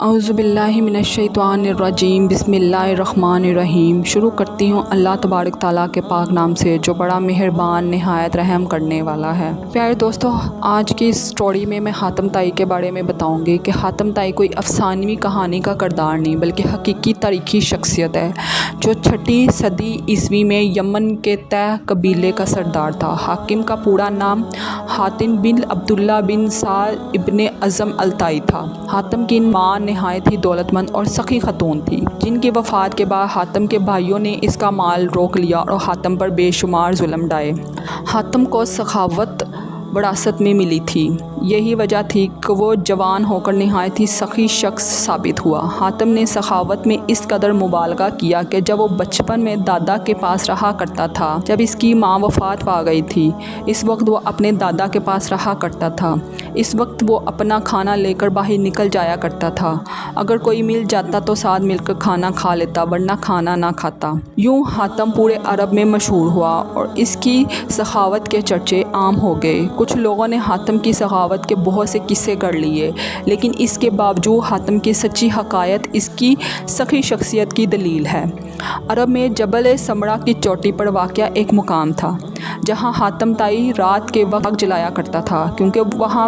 اعوذ باللہ من الشیطان الرجیم بسم اللہ الرحمن الرحیم۔ شروع کرتی ہوں اللہ تبارک تعالیٰ کے پاک نام سے جو بڑا مہربان نہایت رحم کرنے والا ہے۔ پیارے دوستو، آج کی سٹوری میں حاتم طائی کے بارے میں بتاؤں گی کہ حاتم طائی کوئی افسانوی کہانی کا کردار نہیں بلکہ حقیقی تاریخی شخصیت ہے جو 6 صدی عیسوی میں یمن کے طے قبیلے کا سردار تھا۔ حاکم کا پورا نام حاتم بن عبداللہ بن سعد ابن اعظم الطائی تھا۔ حاتم کی ماں نہایت ہی دولت مند اور سخی خاتون تھی جن کی وفات کے بعد حاتم کے بھائیوں نے اس کا مال روک لیا اور حاتم پر بے شمار ظلم ڈھائے۔ حاتم کو سخاوت وراثت میں ملی تھی، یہی وجہ تھی کہ وہ جوان ہو کر نہایت ہی سخی شخص ثابت ہوا۔ حاتم نے سخاوت میں اس قدر مبالغہ کیا کہ جب وہ بچپن میں دادا کے پاس رہا کرتا تھا، جب اس کی ماں وفات پا گئی تھی، اس وقت وہ اپنے دادا کے پاس رہا کرتا تھا۔ اس وقت وہ اپنا کھانا لے کر باہر نکل جایا کرتا تھا، اگر کوئی مل جاتا تو ساتھ مل کر کھانا کھا لیتا ورنہ کھانا نہ کھاتا۔ یوں حاتم پورے عرب میں مشہور ہوا اور اس کی سخاوت کے چرچے عام ہو گئے۔ کچھ لوگوں نے حاتم کی سخاوت کے بہت سے قصے کر لیے، لیکن اس کے باوجود حاتم کی سچی حقائق اس کی سخی شخصیت کی دلیل ہے۔ عرب میں جبل سمرہ کی چوٹی پر واقع ایک مقام تھا جہاں حاتم طائی رات کے وقت جلایا کرتا تھا کیونکہ وہاں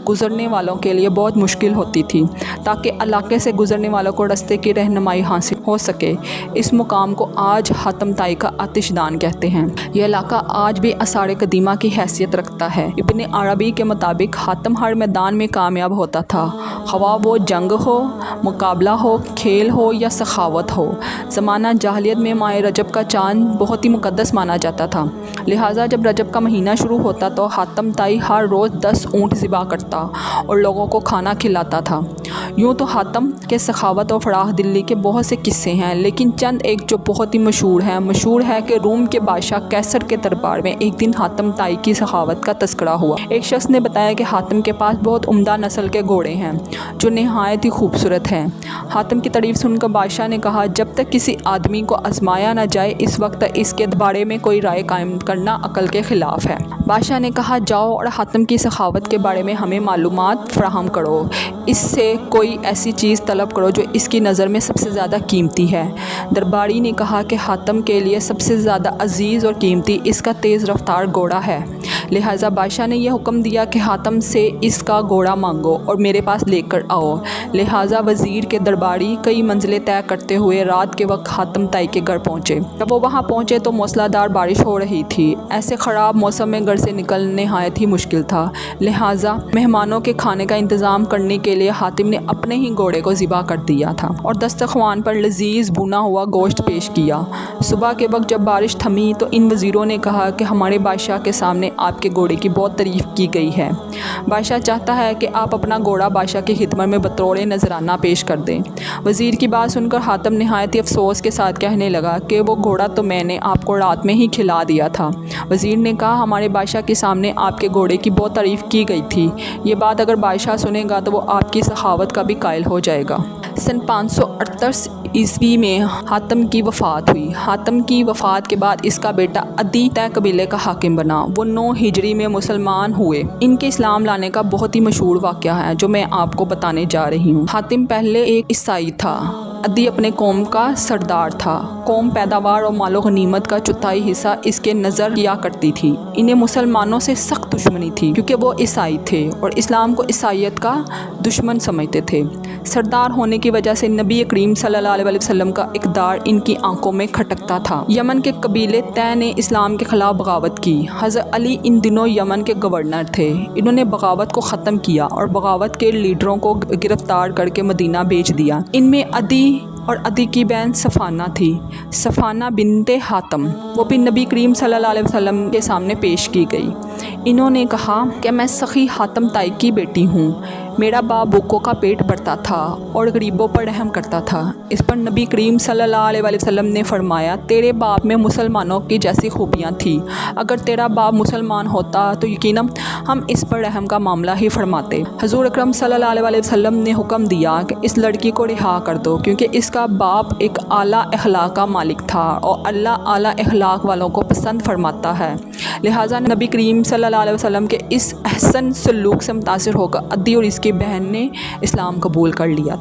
گزرنے والوں کے لیے بہت مشکل ہوتی تھی تاکہ علاقے سے گزرنے والوں کو راستے کی رہنمائی حاصل ہو سکے۔ اس مقام کو آج حاتم طائی کا آتش دان کہتے ہیں۔ یہ علاقہ آج بھی آثار قدیمہ کی حیثیت رکھتا ہے۔ ابن عربی کے مطابق حاتم ہر میدان میں کامیاب ہوتا تھا، خواہ وہ جنگ ہو، مقابلہ ہو، کھیل ہو یا سخاوت ہو۔ زمانہ جاہلیت میں ماہ رجب کا چاند بہت ہی مقدس مانا جاتا تھا، لہٰذا جب رجب کا مہینہ شروع ہوتا تو حاتم طائی ہر روز 10 اونٹ ذبح کرتا اور لوگوں کو کھانا کھلاتا تھا۔ یوں تو حاتم کے سخاوت اور فراخ دلی کے بہت سے قصے ہیں، لیکن چند ایک جو بہت ہی مشہور ہے کہ روم کے بادشاہ قیصر کے دربار میں ایک دن حاتم طائی کی سخاوت کا تذکرہ ہوا۔ ایک شخص نے بتایا کہ حاتم کے پاس بہت عمدہ نسل کے گھوڑے ہیں جو نہایت ہی خوبصورت ہیں۔ حاتم کی تعریف سن کر بادشاہ نے کہا، جب تک کسی آدمی کو آزمایا نہ جائے اس وقت تک اس کے بارے میں کوئی رائے قائم کرنا عقل کے خلاف ہے۔ بادشاہ نے کہا، جاؤ اور حاتم کی سخاوت کے بارے میں ہمیں معلومات فراہم کرو، اس سے کوئی ایسی چیز طلب کرو جو اس کی نظر میں سب سے زیادہ قیمتی ہے۔ درباری نے کہا کہ حاتم کے لیے سب سے زیادہ عزیز اور قیمتی اس کا تیز رفتار گھوڑا ہے، لہٰذا بادشاہ نے یہ حکم دیا کہ حاتم سے اس کا گھوڑا مانگو اور میرے پاس لے کر آؤ۔ لہٰذا وزیر کے درباری کئی منزلیں طے کرتے ہوئے رات کے وقت حاتم طائی کے گھر پہنچے۔ جب وہ وہاں پہنچے تو موسلا دھار بارش ہو رہی تھی۔ ایسے خراب موسم میں گھر سے نکلنا نہایت ہی مشکل تھا، لہٰذا مہمانوں کے کھانے کا انتظام کرنے کے لیے حاتم نے اپنے ہی گھوڑے کو ذبح کر دیا تھا اور دسترخوان پر لذیذ بھنا ہوا گوشت پیش کیا۔ صبح کے وقت جب بارش تھمی تو ان وزیروں نے کہا کہ ہمارے بادشاہ کے سامنے آپ کے گھوڑے کی بہت تعریف کی گئی ہے، بادشاہ چاہتا ہے کہ آپ اپنا گھوڑا بادشاہ کی خدمت میں بطور نذرانہ پیش کر دیں۔ وزیر کی بات سن کر حاتم نہایت ہی افسوس کے ساتھ کہنے لگا کہ وہ گھوڑا تو میں نے آپ کو رات میں ہی کھلا دیا تھا۔ وزیر نے کہا، ہمارے بادشاہ کے سامنے آپ کے گھوڑے کی بہت تعریف کی گئی تھی، یہ بات اگر بادشاہ سنے گا تو وہ آپ کی سخاوت کا بھی قائل ہو جائے گا۔ سن 538 عیسوی میں حاتم کی وفات ہوئی۔ حاتم کی وفات کے بعد اس کا بیٹا عدی طے قبیلے کا حاکم بنا۔ وہ 9 ہجری میں مسلمان ہوئے۔ ان کے اسلام لانے کا بہت ہی مشہور واقعہ ہے جو میں آپ کو بتانے جا رہی ہوں۔ حاتم پہلے ایک عیسائی تھا۔ عدی اپنے قوم کا سردار تھا۔ قوم پیداوار اور مال و غنیمت کا چوتھائی حصہ اس کے نظر کیا کرتی تھی۔ انہیں مسلمانوں سے سخت دشمنی تھی کیونکہ وہ عیسائی تھے اور اسلام کو عیسائیت کا دشمن سمجھتے تھے۔ سردار ہونے کی وجہ سے نبی کریم صلی اللہ علیہ وسلم کا اقدار ان کی آنکھوں میں کھٹکتا تھا۔ یمن کے قبیلے طے نے اسلام کے خلاف بغاوت کی۔ حضرت علی ان دنوں یمن کے گورنر تھے۔ انہوں نے بغاوت کو ختم کیا اور بغاوت کے لیڈروں کو گرفتار کر کے مدینہ بھیج دیا۔ ان میں عدی اور عدی کی بہن صفانہ تھی، صفانہ بنت حاتم، وہ بھی نبی کریم صلی اللہ علیہ وسلم کے سامنے پیش کی گئی۔ انہوں نے کہا کہ میں سخی حاتم طائی کی بیٹی ہوں، میرا باپ بھوکوں کا پیٹ بھرتا تھا اور غریبوں پر رحم کرتا تھا۔ اس پر نبی کریم صلی اللہ علیہ وسلم نے فرمایا، تیرے باپ میں مسلمانوں کی جیسی خوبیاں تھیں، اگر تیرا باپ مسلمان ہوتا تو یقیناً ہم اس پر رحم کا معاملہ ہی فرماتے۔ حضور اکرم صلی اللہ علیہ وسلم نے حکم دیا کہ اس لڑکی کو رہا کر دو کیونکہ اس کا باپ ایک اعلیٰ اخلاق کا مالک تھا اور اللہ اعلیٰ اخلاق والوں کو پسند فرماتا ہے۔ لہٰذا نبی کریم صلی اللہ علیہ وسلم کے اس احسن سلوک سے متاثر ہو کر عدی اور اس کی بہن نے اسلام قبول کر لیا تھا۔